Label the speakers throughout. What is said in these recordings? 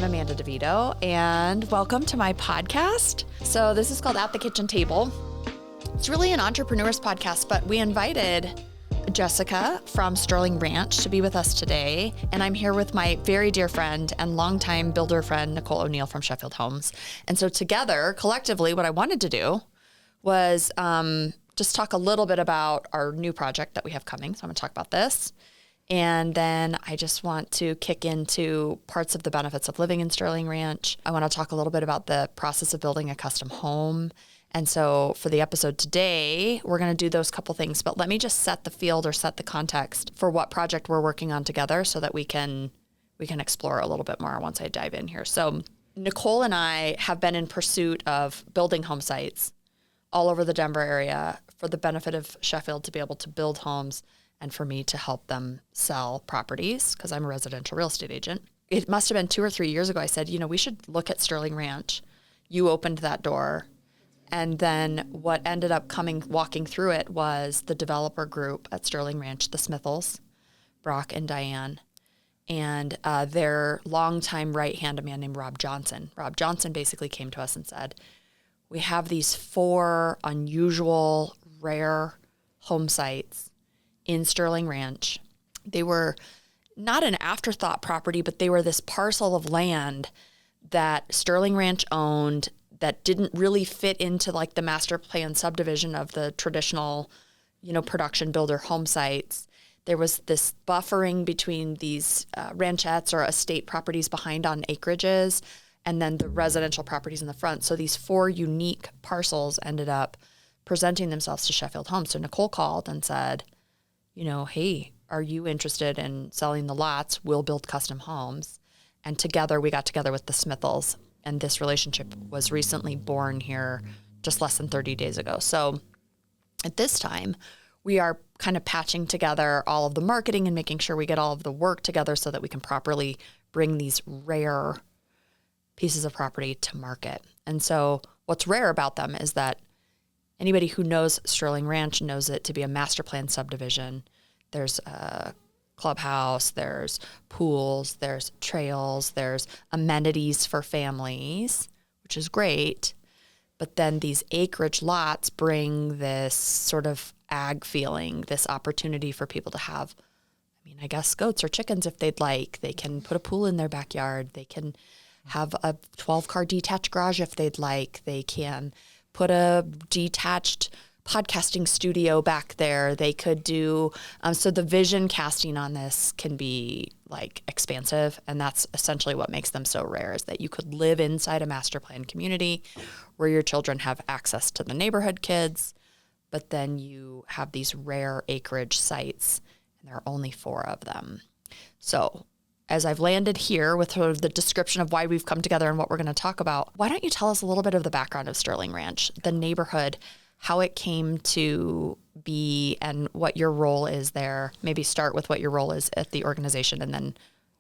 Speaker 1: I'm Amanda Divito, and welcome to my podcast. So this is called At the Kitchen Table. It's really an entrepreneur's podcast, but we invited Jessica from Sterling Ranch to be with us today. And I'm here with my very dear friend and longtime builder friend, Nicole O'Neill from Sheffield Homes. And so together, collectively, what I wanted to do was just talk a little bit about our new project that we have coming. So I'm going to talk about this. And then I just want to kick into parts of the benefits of living in Sterling Ranch. I want to talk a little bit about the process of building a custom home. And so for the episode today, we're going to do those couple things. But let me just set the field or set the context for what project we're working on together so that we can explore a little bit more once I dive in here. So Nicole and I have been in pursuit of building home sites all over the Denver area for the benefit of Sheffield to be able to build homes and for me to help them sell properties because I'm a residential real estate agent. It must have been 2 or 3 years ago. I said, we should look at Sterling Ranch. You opened that door. And then what ended up walking through it was the developer group at Sterling Ranch, the Smithles, Brock and Diane, and their longtime right-hand man named Rob Johnson. Rob Johnson basically came to us and said, we have these 4 unusual, rare home sites in Sterling Ranch. They were not an afterthought property, but they were this parcel of land that Sterling Ranch owned that didn't really fit into like the master plan subdivision of the traditional, production builder home sites. There was this buffering between these ranchettes or estate properties behind on acreages and then the residential properties in the front. So these 4 unique parcels ended up presenting themselves to Sheffield Homes. So Nicole called and said, hey, are you interested in selling the lots? We'll build custom homes. And together we got together with the Smithles. And this relationship was recently born here just less than 30 days ago. So at this time, we are kind of patching together all of the marketing and making sure we get all of the work together so that we can properly bring these rare pieces of property to market. And so what's rare about them is that anybody who knows Sterling Ranch knows it to be a master plan subdivision. There's a clubhouse, there's pools, there's trails, there's amenities for families, which is great. But then these acreage lots bring this sort of ag feeling, this opportunity for people to have, I guess goats or chickens if they'd like. They can put a pool in their backyard. They can have a 12-car detached garage if they'd like. They can put a detached podcasting studio back there. They could do, so the vision casting on this can be like expansive. And that's essentially what makes them so rare is that you could live inside a master plan community where your children have access to the neighborhood kids, but then you have these rare acreage sites and there are only 4 of them. So as I've landed here with sort of the description of why we've come together and what we're going to talk about, why don't you tell us a little bit of the background of Sterling Ranch, the neighborhood, how it came to be and what your role is there. Maybe start with what your role is at the organization and then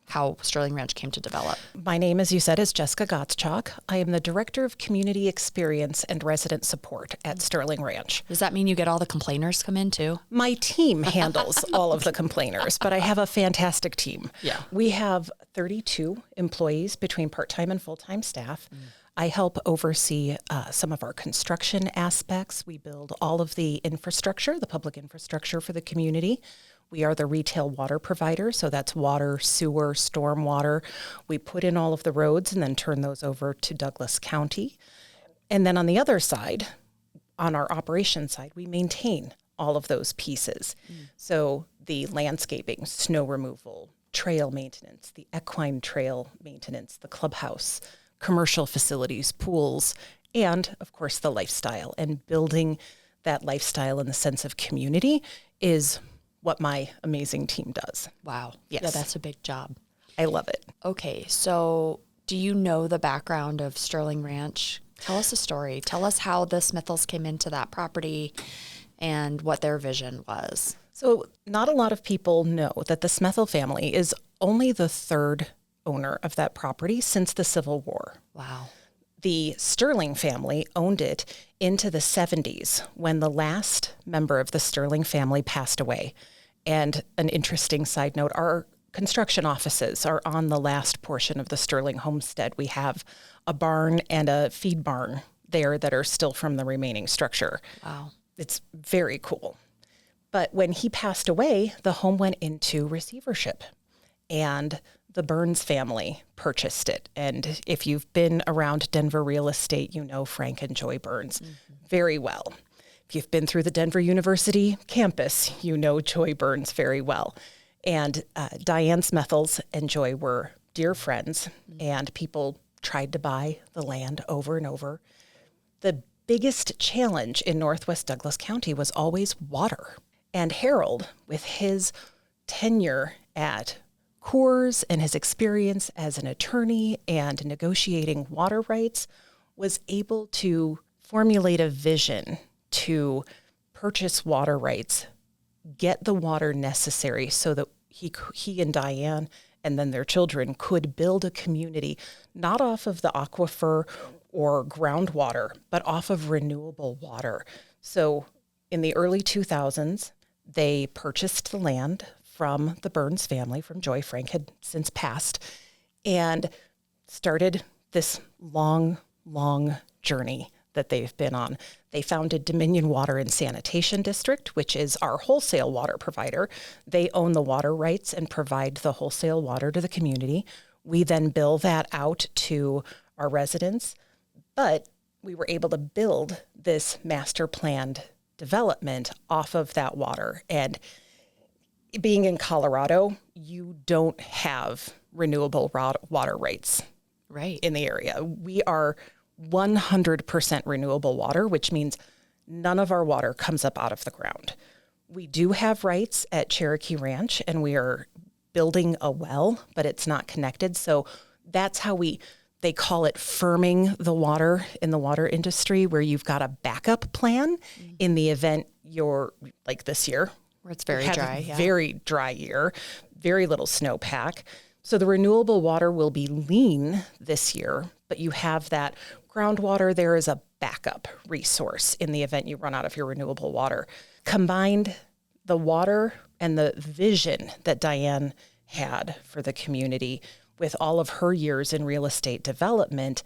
Speaker 1: how Sterling Ranch came to develop.
Speaker 2: My name, as you said, is Jessica Gottschalk. I am the Director of Community Experience and Resident Support at Sterling Ranch.
Speaker 1: Does that mean you get all the complainers come in too?
Speaker 2: My team handles all of the complainers, but I have a fantastic team.
Speaker 1: Yeah.
Speaker 2: We have 32 employees between part-time and full-time staff. I help oversee some of our construction aspects. We build all of the infrastructure, the public infrastructure for the community. We are the retail water provider, so that's water, sewer, stormwater. We put in all of the roads and then turn those over to Douglas County. And then on the other side, on our operations side, we maintain all of those pieces. So the landscaping, snow removal, trail maintenance, the equine trail maintenance, the clubhouse, commercial facilities, pools, and of course the lifestyle. And building that lifestyle in the sense of community is what my amazing team does.
Speaker 1: Wow.
Speaker 2: Yes.
Speaker 1: Yeah, that's a big job.
Speaker 2: I love it.
Speaker 1: Okay, so do you know the background of Sterling Ranch? Tell us a story. Tell us how the Smithles came into that property and what their vision was.
Speaker 2: So not a lot of people know that the Smithel family is only the 3rd owner of that property since the Civil War.
Speaker 1: Wow.
Speaker 2: The Sterling family owned it into the 70s when the last member of the Sterling family passed away. And an interesting side note, our construction offices are on the last portion of the Sterling homestead. We have a barn and a feed barn there that are still from the remaining structure.
Speaker 1: Wow.
Speaker 2: It's very cool. But when he passed away, the home went into receivership, and the Burns family purchased it. And if you've been around Denver real estate, you know Frank and Joy Burns very well. If you've been through the Denver University campus, you know Joy Burns very well. And Diane Smethels and Joy were dear friends, and people tried to buy the land over and over. The biggest challenge in Northwest Douglas County was always water. And Harold, with his tenure at Coors and his experience as an attorney and negotiating water rights, was able to formulate a vision to purchase water rights, get the water necessary so that he and Diane and then their children could build a community not off of the aquifer or groundwater, but off of renewable water. So in the early 2000s, they purchased the land from the Burns family, from Joy. Frank had since passed, and started this long, long journey that they've been on. They founded Dominion Water and Sanitation District, which is our wholesale water provider. They own the water rights and provide the wholesale water to the community. We then bill that out to our residents, but we were able to build this master planned development off of that water. And being in Colorado, you don't have renewable water rights in the area. We are 100% renewable water, which means none of our water comes up out of the ground. We do have rights at Cherokee Ranch, and we are building a well, but it's not connected. So that's how they call it firming the water in the water industry, where you've got a backup plan in the event you're like this year,
Speaker 1: where it's very dry.
Speaker 2: Very dry year, very little snowpack. So the renewable water will be lean this year, but you have that groundwater there is a backup resource in the event you run out of your renewable water. Combined, the water and the vision that Diane had for the community with all of her years in real estate development,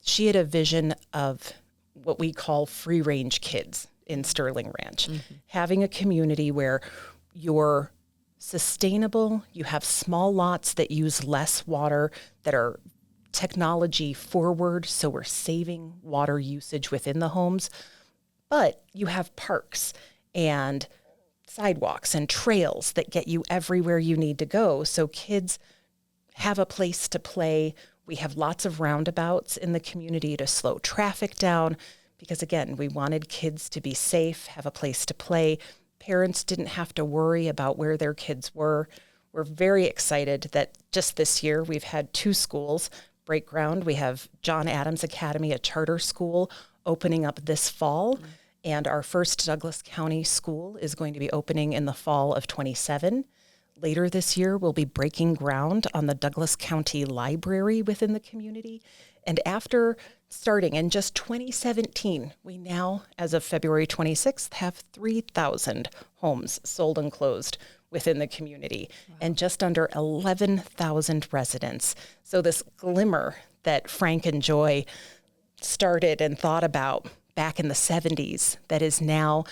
Speaker 2: she had a vision of what we call free range kids in Sterling Ranch, having a community where you're sustainable, you have small lots that use less water, that are technology forward, so we're saving water usage within the homes, but you have parks and sidewalks and trails that get you everywhere you need to go, so kids have a place to play. We have lots of roundabouts in the community to slow traffic down, because again, we wanted kids to be safe, have a place to play. Parents didn't have to worry about where their kids were. We're very excited that just this year we've had 2 schools break ground. We have John Adams Academy, a charter school, opening up this fall. And our first Douglas County school is going to be opening in the fall of 27. Later this year, we'll be breaking ground on the Douglas County Library within the community. And after starting in just 2017, we now, as of February 26th, have 3,000 homes sold and closed within the community, and just under 11,000 residents. So this glimmer that Frank and Joy started and thought about back in the 70s that is now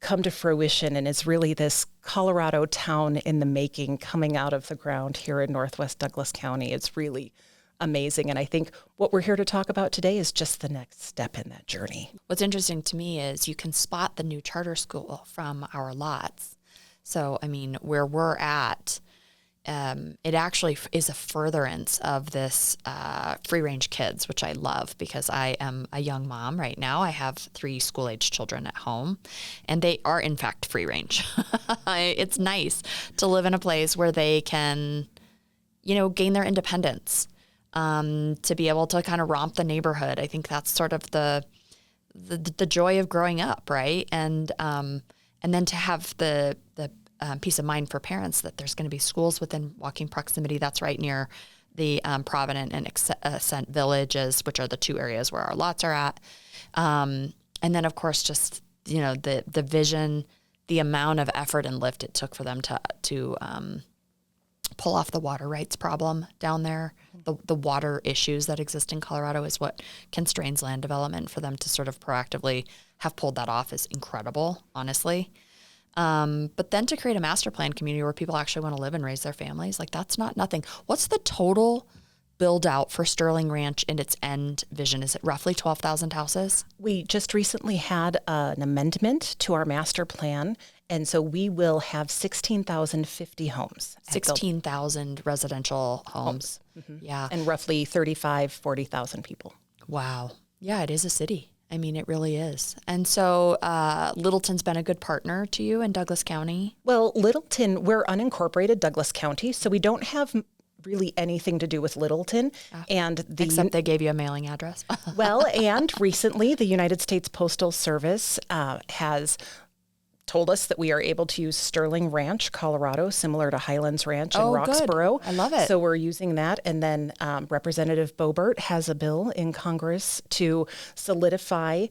Speaker 2: come to fruition and is really this Colorado town in the making coming out of the ground here in Northwest Douglas County. It's really amazing. And I think what we're here to talk about today is just the next step in that journey.
Speaker 1: What's interesting to me is you can spot the new charter school from our lots. So, I mean, where we're at, it actually is a furtherance of this free-range kids, which I love because I am a young mom right now. I have 3 school-age children at home, and they are, in fact, free-range. It's nice to live in a place where they can, gain their independence, to be able to kind of romp the neighborhood. I think that's sort of the joy of growing up, right? And then to have the peace of mind for parents that there's going to be schools within walking proximity. That's right near the Provident and Ascent villages, which are the 2 areas where our lots are at. And then, of course, just the vision, the amount of effort and lift it took for them to pull off the water rights problem down there. The water issues that exist in Colorado is what constrains land development. For them to sort of proactively have pulled that off is incredible, honestly. But then to create a master plan community where people actually want to live and raise their families, like that's not nothing. What's the total build out for Sterling Ranch in its end vision? Is it roughly 12,000 houses?
Speaker 2: We just recently had an amendment to our master plan, and so we will have 16,050 homes.
Speaker 1: 16,000 residential homes.
Speaker 2: Mm-hmm.
Speaker 1: Yeah.
Speaker 2: And roughly 40,000 people.
Speaker 1: Wow. Yeah, it is a city. I mean, it really is. And so Littleton's been a good partner to you in Douglas County?
Speaker 2: Well, Littleton, we're unincorporated Douglas County, so we don't have really anything to do with Littleton.
Speaker 1: Except they gave you a mailing address.
Speaker 2: Well, and recently the United States Postal Service has told us that we are able to use Sterling Ranch, Colorado, similar to Highlands Ranch in Roxborough.
Speaker 1: Good. I love it.
Speaker 2: So we're using that. And then Representative Boebert has a bill in Congress to solidify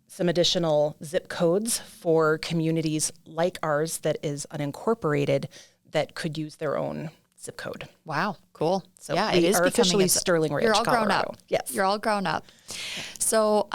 Speaker 2: some additional zip codes for communities like ours that is unincorporated that could use their own zip code.
Speaker 1: Wow, cool.
Speaker 2: So
Speaker 1: yeah,
Speaker 2: we
Speaker 1: it is
Speaker 2: are officially Sterling Ranch,
Speaker 1: You're all
Speaker 2: Colorado.
Speaker 1: grown up.
Speaker 2: Yes.
Speaker 1: You're all grown up. So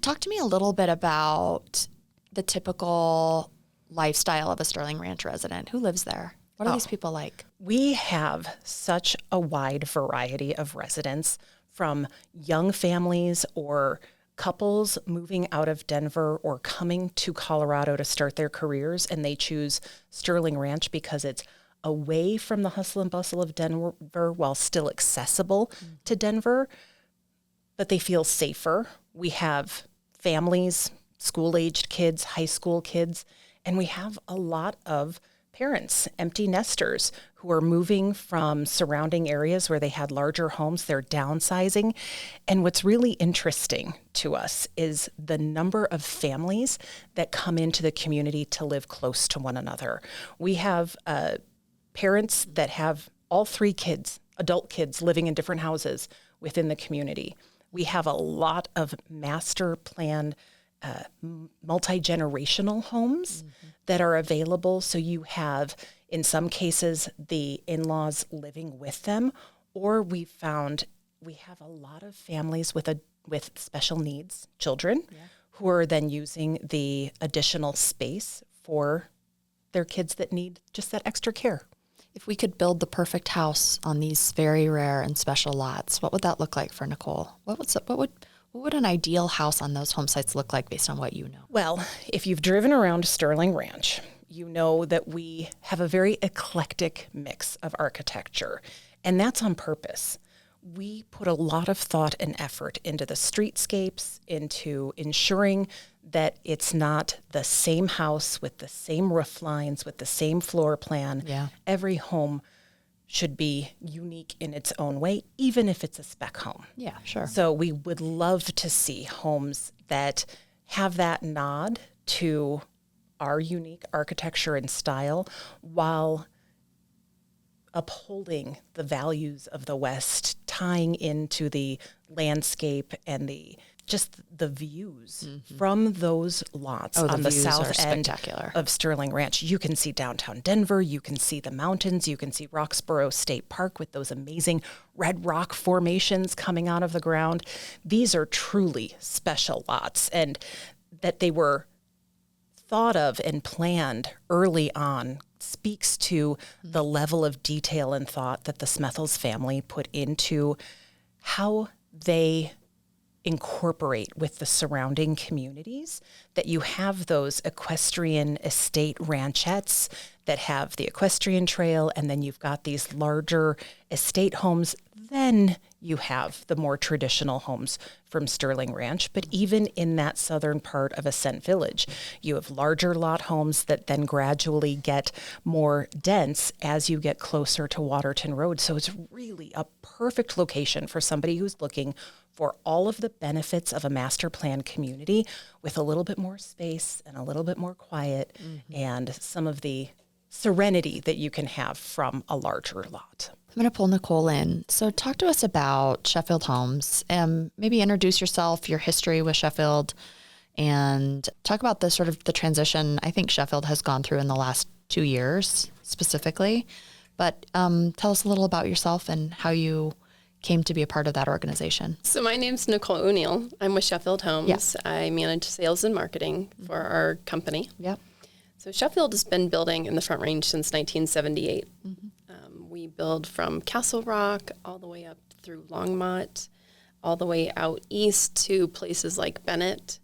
Speaker 1: talk to me a little bit about the typical lifestyle of a Sterling Ranch resident. Who lives there? What are these people like?
Speaker 2: We have such a wide variety of residents, from young families or couples moving out of Denver or coming to Colorado to start their careers, and they choose Sterling Ranch because it's away from the hustle and bustle of Denver while still accessible to Denver, but they feel safer. We have families, school-aged kids, high school kids, and we have a lot of parents, empty nesters, who are moving from surrounding areas where they had larger homes. They're downsizing. And what's really interesting to us is the number of families that come into the community to live close to one another. We have parents that have all three kids, adult kids, living in different houses within the community. We have a lot of master planned multi-generational homes that are available. So you have, in some cases, the in-laws living with them, or we found we have a lot of families with special needs children who are then using the additional space for their kids that need just that extra care.
Speaker 1: If we could build the perfect house on these very rare and special lots, what would that look like for Nicole? What would an ideal house on those home sites look like based on what you know?
Speaker 2: Well, if you've driven around Sterling Ranch, you know that we have a very eclectic mix of architecture, and that's on purpose. We put a lot of thought and effort into the streetscapes, into ensuring that it's not the same house with the same roof lines, with the same floor plan.
Speaker 1: Yeah.
Speaker 2: Every home should be unique in its own way, even if it's a spec home.
Speaker 1: Yeah, sure.
Speaker 2: So we would love to see homes that have that nod to our unique architecture and style while upholding the values of the West, tying into the landscape and the views from those lots on the south end of Sterling Ranch. You can see downtown Denver, you can see the mountains, you can see Roxborough State Park with those amazing red rock formations coming out of the ground. These are truly special lots, and that they were thought of and planned early on speaks to the level of detail and thought that the Smethels family put into how they incorporate with the surrounding communities, that you have those equestrian estate ranchettes that have the equestrian trail, and then you've got these larger estate homes. Then you have the more traditional homes from Sterling Ranch. But even in that southern part of Ascent Village, you have larger lot homes that then gradually get more dense as you get closer to Waterton Road. So it's really a perfect location for somebody who's looking for all of the benefits of a master plan community with a little bit more space and a little bit more quiet and some of the serenity that you can have from a larger lot.
Speaker 1: I'm going to pull Nicole in. So talk to us about Sheffield Homes. Maybe introduce yourself, your history with Sheffield, and talk about the sort of the transition I think Sheffield has gone through in the last 2 years specifically. But tell us a little about yourself and how you came to be a part of that organization.
Speaker 3: So my name's Nicole O'Neill. I'm with Sheffield Homes.
Speaker 1: Yes.
Speaker 3: I manage sales and marketing for our company.
Speaker 1: Yep.
Speaker 3: So Sheffield has been building in the Front Range since 1978. We build from Castle Rock all the way up through Longmont, all the way out east to places like Bennett.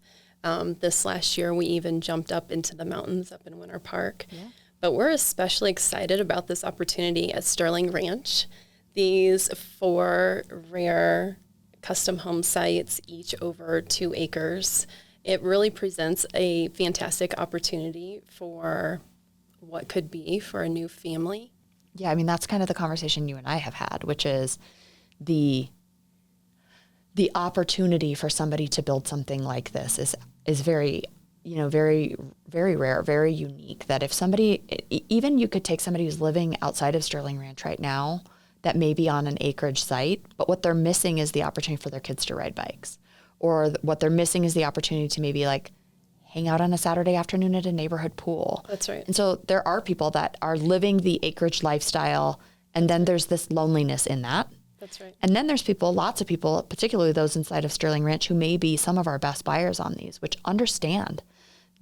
Speaker 3: This last year, we even jumped up into the mountains up in Winter Park. Yeah. But we're especially excited about this opportunity at Sterling Ranch. These 4 rare custom home sites, each over 2 acres. It really presents a fantastic opportunity for what could be for a new family.
Speaker 1: Yeah, I mean, that's kind of the conversation you and I have had, which is the opportunity for somebody to build something like this is very, very, very rare, very unique. That if somebody, even you could take somebody who's living outside of Sterling Ranch right now that may be on an acreage site, but what they're missing is the opportunity for their kids to ride bikes. Or what they're missing is the opportunity to maybe like hang out on a Saturday afternoon at a neighborhood pool.
Speaker 3: That's right.
Speaker 1: And so there are people that are living the acreage lifestyle, and then there's this loneliness in that.
Speaker 3: That's right.
Speaker 1: And then there's people, lots of people, particularly those inside of Sterling Ranch, who may be some of our best buyers on these, which understand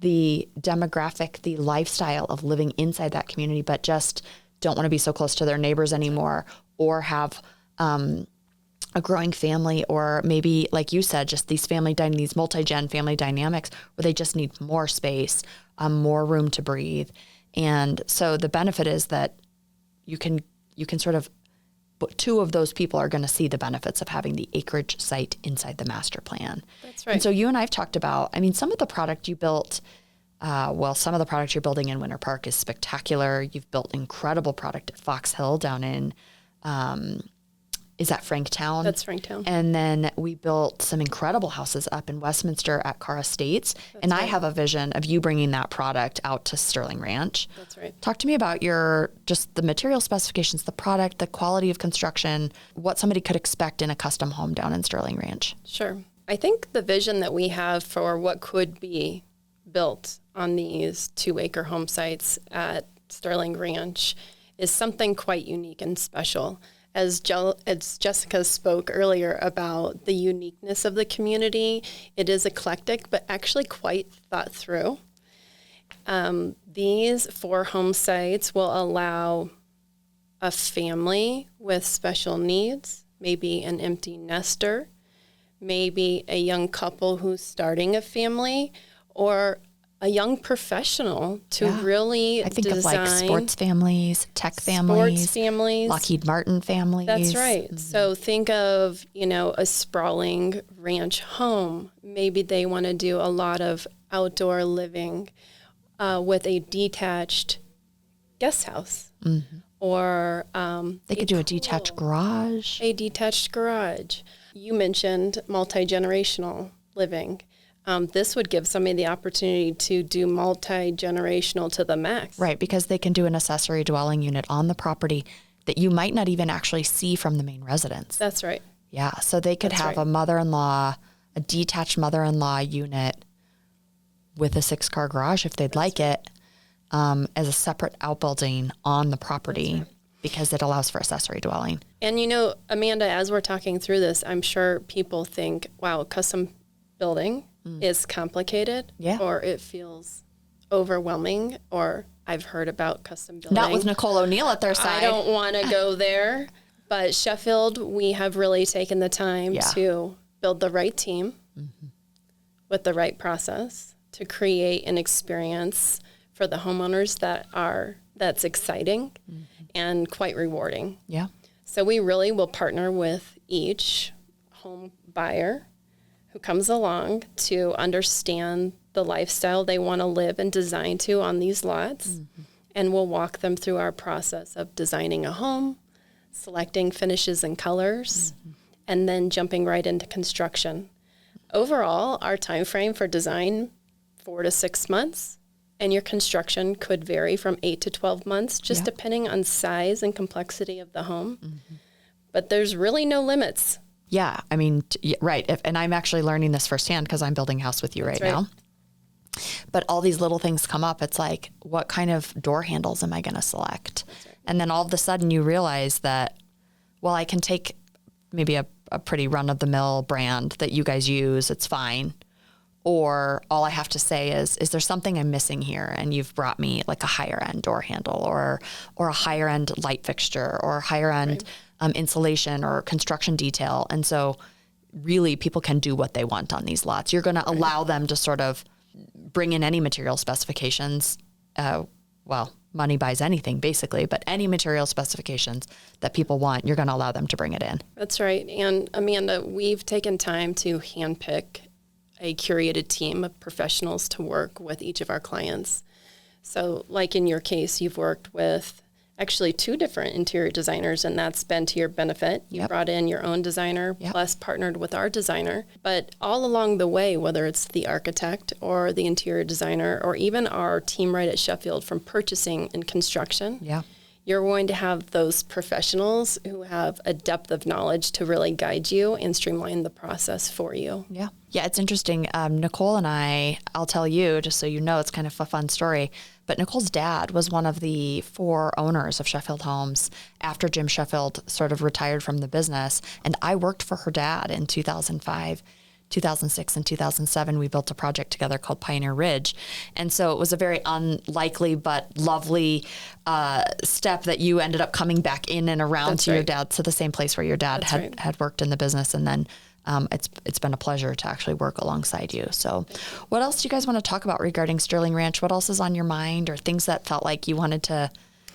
Speaker 1: the demographic, the lifestyle of living inside that community, but just don't want to be so close to their neighbors anymore, or have a growing family, or maybe, like you said, just these these multi-gen family dynamics where they just need more space, more room to breathe. And so the benefit is that you can sort of, but 2 of those people are going to see the benefits of having the acreage site inside the master plan.
Speaker 3: That's right.
Speaker 1: And so you and I have talked about, I mean, some of the product you built, some of the product you're building in Winter Park is spectacular. You've built incredible product at Fox Hill down in, is that Franktown?
Speaker 3: That's Franktown.
Speaker 1: And then we built some incredible houses up in Westminster at Carr Estates. That's right. I have a vision of you bringing that product out to Sterling Ranch.
Speaker 3: That's right.
Speaker 1: Talk to me about just the material specifications, the product, the quality of construction, what somebody could expect in a custom home down in Sterling Ranch.
Speaker 3: Sure. I think the vision that we have for what could be built on these 2-acre home sites at Sterling Ranch is something quite unique and special. As Jessica spoke earlier about the uniqueness of the community, it is eclectic, but actually quite thought through. These 4 home sites will allow a family with special needs, maybe an empty nester, maybe a young couple who's starting a family, or a young professional to really
Speaker 1: I think
Speaker 3: design.
Speaker 1: Of like sports families, tech families,
Speaker 3: Sports families.
Speaker 1: Lockheed Martin families.
Speaker 3: That's right. Mm-hmm. So think of, a sprawling ranch home. Maybe they want to do a lot of outdoor living with a detached guest house. Mm-hmm. Or
Speaker 1: they could do a detached garage.
Speaker 3: A detached garage. You mentioned multi-generational living. This would give somebody the opportunity to do multi-generational to the max.
Speaker 1: Right, because they can do an accessory dwelling unit on the property that you might not even actually see from the main residence.
Speaker 3: That's right.
Speaker 1: Yeah, so they could have a mother-in-law, a detached mother-in-law unit with a 6-car garage if they'd like it, as a separate outbuilding on the property because it allows for accessory dwelling.
Speaker 3: And Amanda, as we're talking through this, I'm sure people think, wow, custom building is complicated, or it feels overwhelming, or I've heard about custom building.
Speaker 1: Not with Nicole O'Neill at their side.
Speaker 3: I don't want to go there, but Sheffield, we have really taken the time to build the right team with the right process to create an experience for the homeowners that's exciting and quite rewarding.
Speaker 1: Yeah.
Speaker 3: So we really will partner with each home buyer who comes along to understand the lifestyle they want to live and design to on these lots. And we'll walk them through our process of designing a home, selecting finishes and colors, and then jumping right into construction. Overall, our time frame for design, 4 to 6 months, and your construction could vary from 8 to 12 months, just depending on size and complexity of the home. But there's really no limits.
Speaker 1: Yeah, I mean, right. And I'm actually learning this firsthand because I'm building a house with you right now. But all these little things come up. It's like, what kind of door handles am I going to select? Right. And then all of a sudden you realize that, well, I can take maybe a pretty run-of-the-mill brand that you guys use. It's fine. Or all I have to say is there something I'm missing here? And you've brought me like a higher end door handle or a higher end light fixture or higher end insulation or construction detail. And so really people can do what they want on these lots. You're going to allow them to sort of bring in any material specifications. Well, money buys anything basically, but any material specifications that people want, you're going to allow them to bring it in.
Speaker 3: That's right. And Amanda, we've taken time to handpick a curated team of professionals to work with each of our clients. So like in your case, you've worked with actually 2 different interior designers, and that's been to your benefit. You brought in your own designer, plus partnered with our designer. But all along the way, whether it's the architect or the interior designer, or even our team right at Sheffield from purchasing and construction, you're going to have those professionals who have a depth of knowledge to really guide you and streamline the process for you.
Speaker 1: Yeah. Yeah, it's interesting. Nicole and I'll tell you, just so you know, it's kind of a fun story, but Nicole's dad was one of the 4 owners of Sheffield Homes after Jim Sheffield sort of retired from the business. And I worked for her dad in 2005. 2006 and 2007, we built a project together called Pioneer Ridge. And so it was a very unlikely but lovely step that you ended up coming back in and around to your dad, to the same place where your dad had worked in the business. And then it's been a pleasure to actually work alongside you. So what else do you guys want to talk about regarding Sterling Ranch? What else is on your mind, or things that felt like you wanted to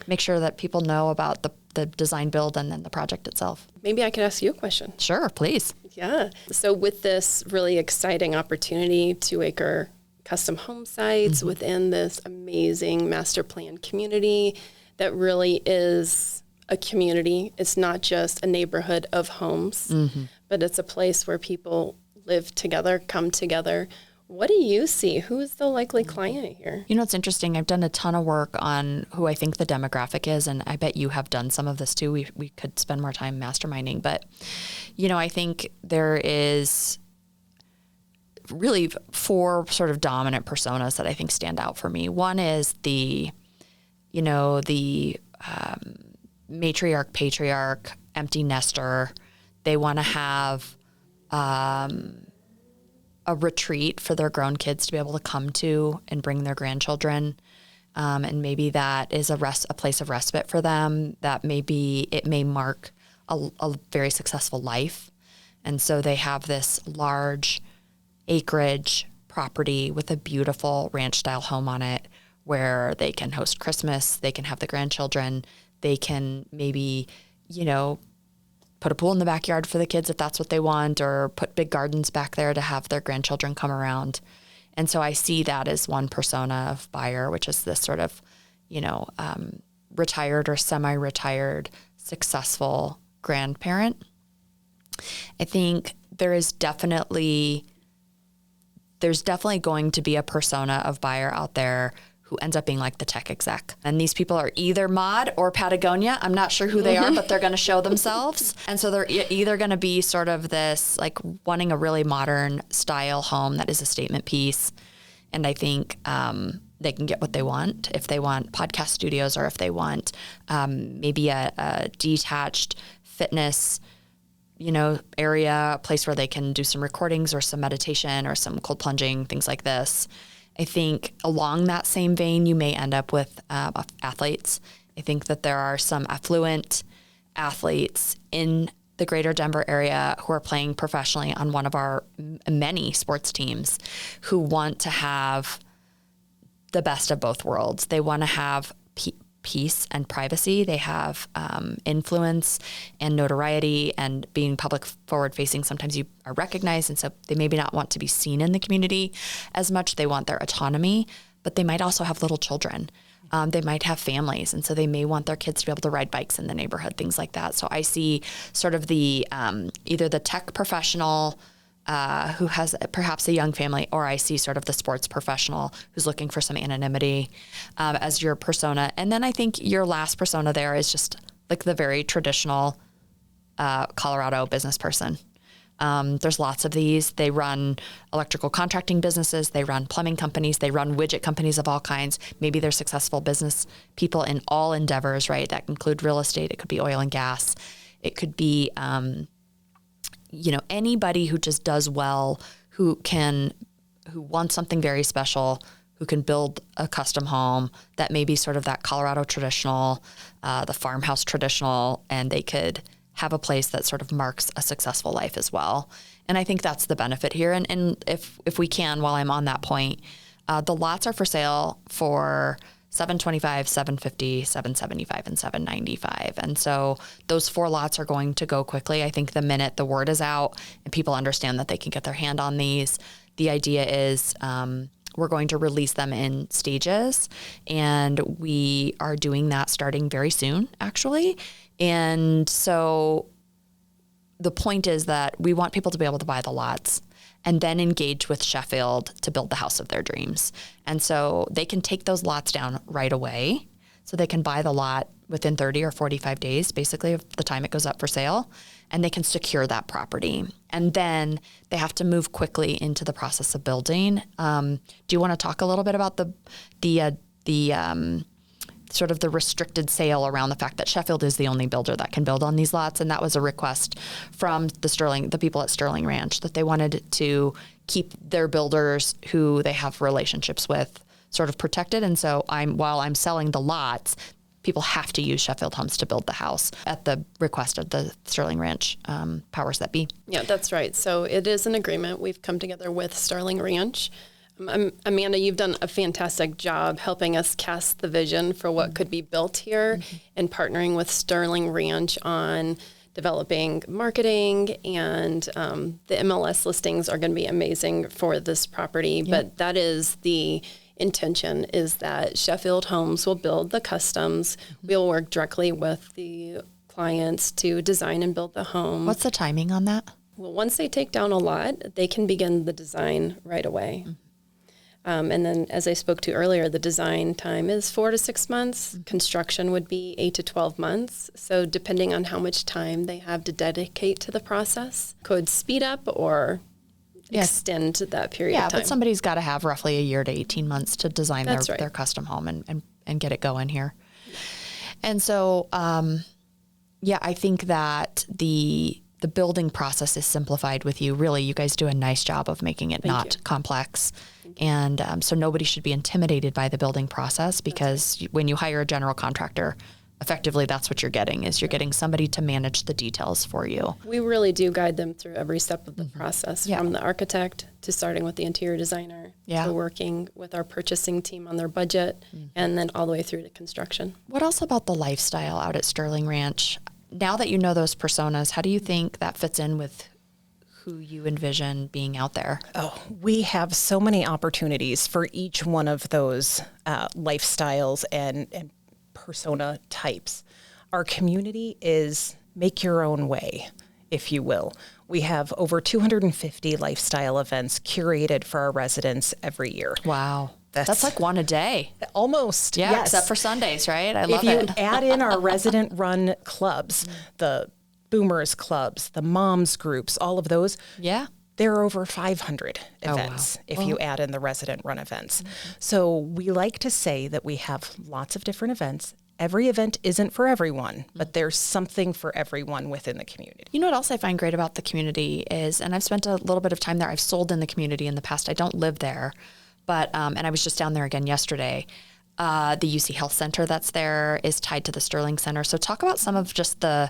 Speaker 1: make sure that people know about the design build and then the project itself?
Speaker 3: Maybe I could ask you a question.
Speaker 1: Sure, please.
Speaker 3: Yeah. So with this really exciting opportunity, 2-acre custom home sites within this amazing master plan community that really is a community. It's not just a neighborhood of homes, but it's a place where people live together, come together. What do you see? Who is the likely client here? You
Speaker 1: know, it's interesting. I've done a ton of work on who I think the demographic is, and I bet you have done some of this too. We could spend more time masterminding, but, you know, I think there is really 4 sort of dominant personas that I think stand out for me. One is the matriarch, patriarch, empty nester. They want to have a retreat for their grown kids to be able to come to and bring their grandchildren. And maybe that is a place of respite for them. That it may mark a very successful life. And so they have this large acreage property with a beautiful ranch style home on it where they can host Christmas, they can have the grandchildren, they can maybe, put a pool in the backyard for the kids if that's what they want, or put big gardens back there to have their grandchildren come around. And so I see that as one persona of buyer, which is this sort of, retired or semi-retired, successful grandparent. I think there's definitely going to be a persona of buyer out there who ends up being like the tech exec. And these people are either Mod or Patagonia. I'm not sure who they are, but they're going to show themselves. And so they're either going to be sort of this, like, wanting a really modern style home that is a statement piece. And I think they can get what they want. If they want podcast studios, or if they want maybe a detached fitness area, a place where they can do some recordings or some meditation or some cold plunging, things like this. I think along that same vein, you may end up with athletes. I think that there are some affluent athletes in the greater Denver area who are playing professionally on one of our many sports teams who want to have the best of both worlds. They want to have peace and privacy. They have influence and notoriety, and being public forward facing, sometimes you are recognized, and so they maybe not want to be seen in the community as much. They want their autonomy, but they might also have little children. They might have families, and so they may want their kids to be able to ride bikes in the neighborhood, things like that. So I see sort of the either the tech professional who has perhaps a young family, or I see sort of the sports professional who's looking for some anonymity as your persona. And then I think your last persona there is just like the very traditional Colorado business person. There's lots of these. They run electrical contracting businesses. They run plumbing companies. They run widget companies of all kinds. Maybe they're successful business people in all endeavors, right? That include real estate. It could be oil and gas. It could be, anybody who just does well, who wants something very special, who can build a custom home that may be sort of that Colorado traditional, the farmhouse traditional, and they could have a place that sort of marks a successful life as well. And I think that's the benefit here. And if we can, while I'm on that point, the lots are for sale for $725, $750, $775, and $795. And so those 4 lots are going to go quickly. I think the minute the word is out and people understand that they can get their hand on these, the idea is we're going to release them in stages, and we are doing that starting very soon, actually. And so the point is that we want people to be able to buy the lots and then engage with Sheffield to build the house of their dreams. And so they can take those lots down right away. So they can buy the lot within 30 or 45 days, basically, of the time it goes up for sale, and they can secure that property. And then they have to move quickly into the process of building. Do you want to talk a little bit about the sort of the restricted sale around the fact that Sheffield is the only builder that can build on these lots? And that was a request from the people at Sterling Ranch, that they wanted to keep their builders who they have relationships with sort of protected. And so while I'm selling the lots, people have to use Sheffield Homes to build the house at the request of the Sterling Ranch powers that be.
Speaker 3: Yeah, that's right. So it is an agreement. We've come together with Sterling Ranch. Amanda, you've done a fantastic job helping us cast the vision for what could be built here, and partnering with Sterling Ranch on developing marketing, and the MLS listings are going to be amazing for this property. Yeah. But that is the intention, is that Sheffield Homes will build the customs. We'll work directly with the clients to design and build the home.
Speaker 1: What's the timing on that?
Speaker 3: Well, once they take down a lot, they can begin the design right away. And then, as I spoke to earlier, the design time is 4 to 6 months. Construction would be 8 to 12 months. So depending on how much time they have to dedicate to the process, could speed up or extend that period of time.
Speaker 1: Yeah, but somebody's got to have roughly a year to 18 months to design their custom home and get it going here. And so, I think that the building process is simplified with you. Really, you guys do a nice job of making it not complex. And so nobody should be intimidated by the building process, because when you hire a general contractor, effectively that's what you're getting, is you're getting somebody to manage the details for you.
Speaker 3: We really do guide them through every step of the process, from the architect to starting with the interior designer to working with our purchasing team on their budget, and then all the way through to construction.
Speaker 1: What else about the lifestyle out at Sterling Ranch? Now that you know those personas, how do you think that fits in with who you envision being out there?
Speaker 2: Oh, we have so many opportunities for each one of those lifestyles and persona types. Our community is make your own way, if you will. We have over 250 lifestyle events curated for our residents every year.
Speaker 1: Wow. That's like one a day.
Speaker 2: Almost.
Speaker 1: Yeah,
Speaker 2: yes.
Speaker 1: Except for Sundays, right? I love it.
Speaker 2: If you add in our resident-run clubs, the boomers clubs, the moms groups, all of those, there are over 500 events if you add in the resident-run events. So we like to say that we have lots of different events. Every event isn't for everyone, but there's something for everyone within the community.
Speaker 1: You know what else I find great about the community is, and I've spent a little bit of time there, I've sold in the community in the past. I don't live there, but, and I was just down there again yesterday. The UC Health Center that's there is tied to the Sterling Center. So talk about some of just the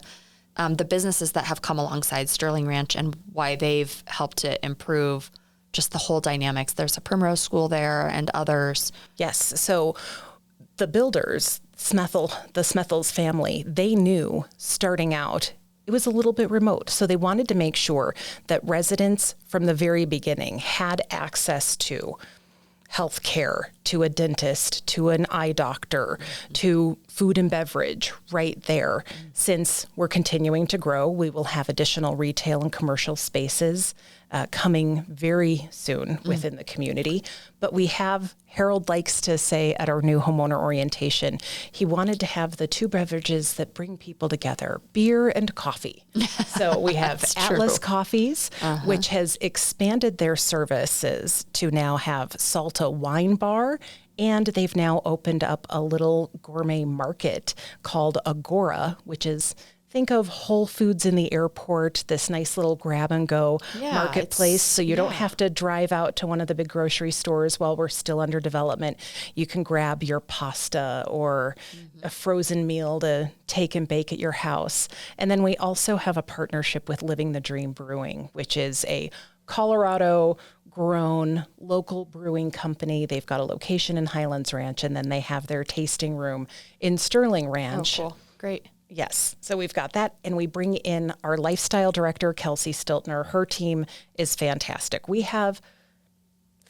Speaker 1: businesses that have come alongside Sterling Ranch and why they've helped to improve just the whole dynamics. There's a Primrose School there and others.
Speaker 2: Yes. So the builders, the Smethels family, they knew starting out it was a little bit remote. So they wanted to make sure that residents from the very beginning had access to health care, to a dentist, to an eye doctor, to food and beverage right there. Since we're continuing to grow, we will have additional retail and commercial spaces coming very soon within the community. But we have, Harold likes to say at our new homeowner orientation, he wanted to have the two beverages that bring people together, beer and coffee. So we have Atlas Coffees, which has expanded their services to now have Salta Wine Bar, and they've now opened up a little gourmet market called Agora, which is, think of Whole Foods in the airport, this nice little grab and go marketplace. So you don't have to drive out to one of the big grocery stores while we're still under development. You can grab your pasta or a frozen meal to take and bake at your house. And then we also have a partnership with Living the Dream Brewing, which is a Colorado grown local brewing company. They've got a location in Highlands Ranch, and then they have their tasting room in Sterling Ranch.
Speaker 1: Oh, cool. Great.
Speaker 2: Yes. So we've got that, and we bring in our lifestyle director, Kelsey Stiltner. Her team is fantastic. We have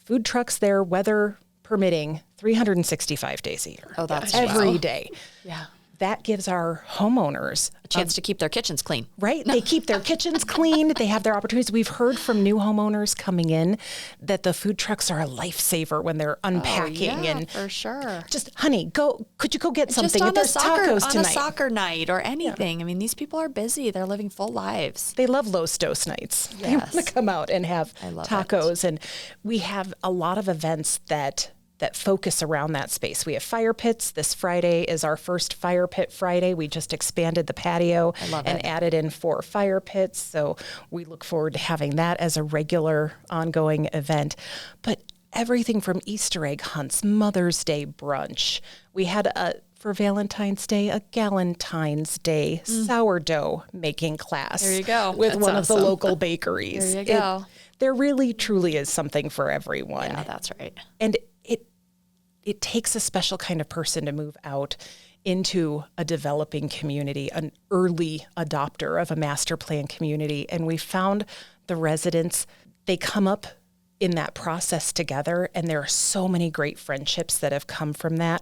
Speaker 2: food trucks there, weather permitting, 365 days a year.
Speaker 1: Oh, that's
Speaker 2: every day.
Speaker 1: Yeah.
Speaker 2: That gives our homeowners
Speaker 1: a chance to keep their kitchens clean.
Speaker 2: Right. They keep their kitchens clean. They have their opportunities. We've heard from new homeowners coming in that the food trucks are a lifesaver when they're unpacking and
Speaker 1: for sure.
Speaker 2: Just, honey, could you go get something?
Speaker 1: Just on
Speaker 2: There's tacos
Speaker 1: on
Speaker 2: tonight.
Speaker 1: a soccer night or anything. I mean, these people are busy. They're living full lives.
Speaker 2: They love Los Dos nights. They want to come out and have tacos. And we have a lot of events that focus around that space. We have fire pits. This Friday is our first Fire Pit Friday. We just expanded the patio and added in 4 fire pits. So we look forward to having that as a regular ongoing event. But everything from Easter egg hunts, Mother's Day brunch. We had for Valentine's Day, a Galentine's Day sourdough making class.
Speaker 1: There you go.
Speaker 2: With one of the local bakeries.
Speaker 1: There you go.
Speaker 2: There really, truly is something for everyone.
Speaker 1: Yeah, that's right.
Speaker 2: And it takes a special kind of person to move out into a developing community, an early adopter of a master plan community. And we found the residents, they come up in that process together, and there are so many great friendships that have come from that.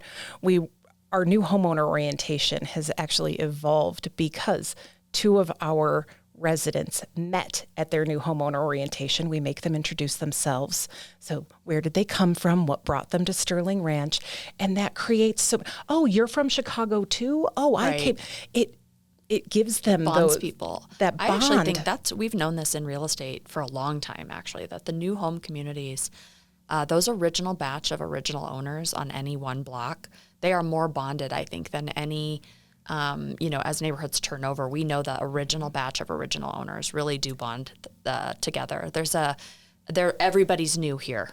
Speaker 2: Our new homeowner orientation has actually evolved because 2 of our residents met at their new homeowner orientation. We make them introduce themselves. So where did they come from? What brought them to Sterling Ranch? And that creates you're from Chicago too? Oh, I came. It gives them
Speaker 1: bonds people.
Speaker 2: That bond.
Speaker 1: I actually think we've known this in real estate for a long time, actually, that the new home communities, those original batch of original owners on any one block, they are more bonded, I think, than any as neighborhoods turn over. We know the original batch of original owners really do bond together. Everybody's new here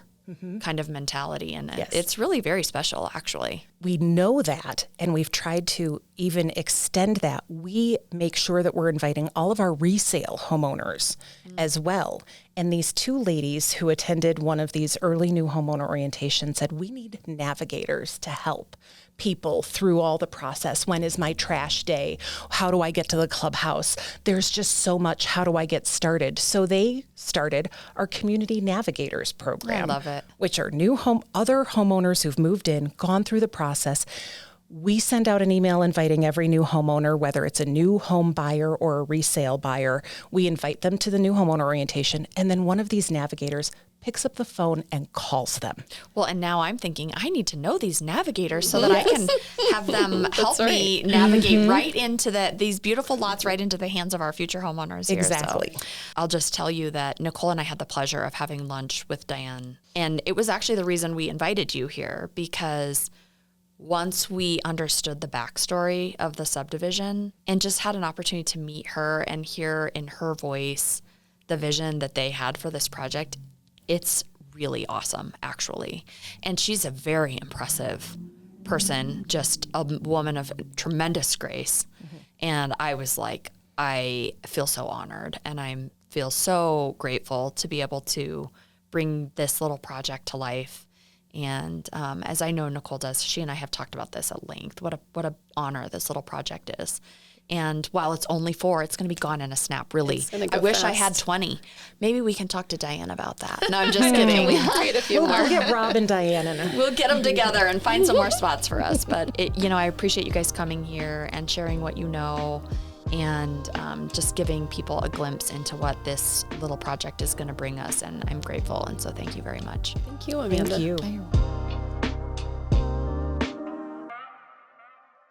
Speaker 1: kind of mentality, and it's really very special, actually.
Speaker 2: We know that, and we've tried to even extend that. We make sure that we're inviting all of our resale homeowners as well. And these 2 ladies who attended one of these early new homeowner orientations said, we need navigators to help people through all the process. When is my trash day? How do I get to the clubhouse? There's just so much. How do I get started? So they started our Community Navigators program.
Speaker 1: I love it.
Speaker 2: Which are other homeowners who've moved in, gone through the process. We send out an email inviting every new homeowner, whether it's a new home buyer or a resale buyer. We invite them to the new homeowner orientation, and then one of these navigators picks up the phone and calls them.
Speaker 1: Well, and now I'm thinking I need to know these navigators so that I can have them help me navigate right into these beautiful lots, right into the hands of our future homeowners here.
Speaker 2: Exactly.
Speaker 1: So I'll just tell you that Nicole and I had the pleasure of having lunch with Diane. And it was actually the reason we invited you here, because once we understood the backstory of the subdivision and just had an opportunity to meet her and hear in her voice the vision that they had for this project, it's really awesome, actually. And she's a very impressive person, just a woman of tremendous grace. And I was like, I feel so honored, and I feel so grateful to be able to bring this little project to life. And as I know Nicole does, she and I have talked about this at length, what a honor this little project is. And while it's only 4, it's going to be gone in a snap, really.
Speaker 3: It's gonna go
Speaker 1: I wish I had
Speaker 3: fast.
Speaker 1: 20. Maybe we can talk to Diane about that. No, I'm just kidding.
Speaker 3: Create a few more.
Speaker 2: We'll get Rob and Diane in a
Speaker 1: We'll get them together and find some more spots for us. But, I appreciate you guys coming here and sharing what you know and just giving people a glimpse into what this little project is going to bring us. And I'm grateful. And so thank you very much.
Speaker 3: Thank you, Amanda.
Speaker 2: Thank you.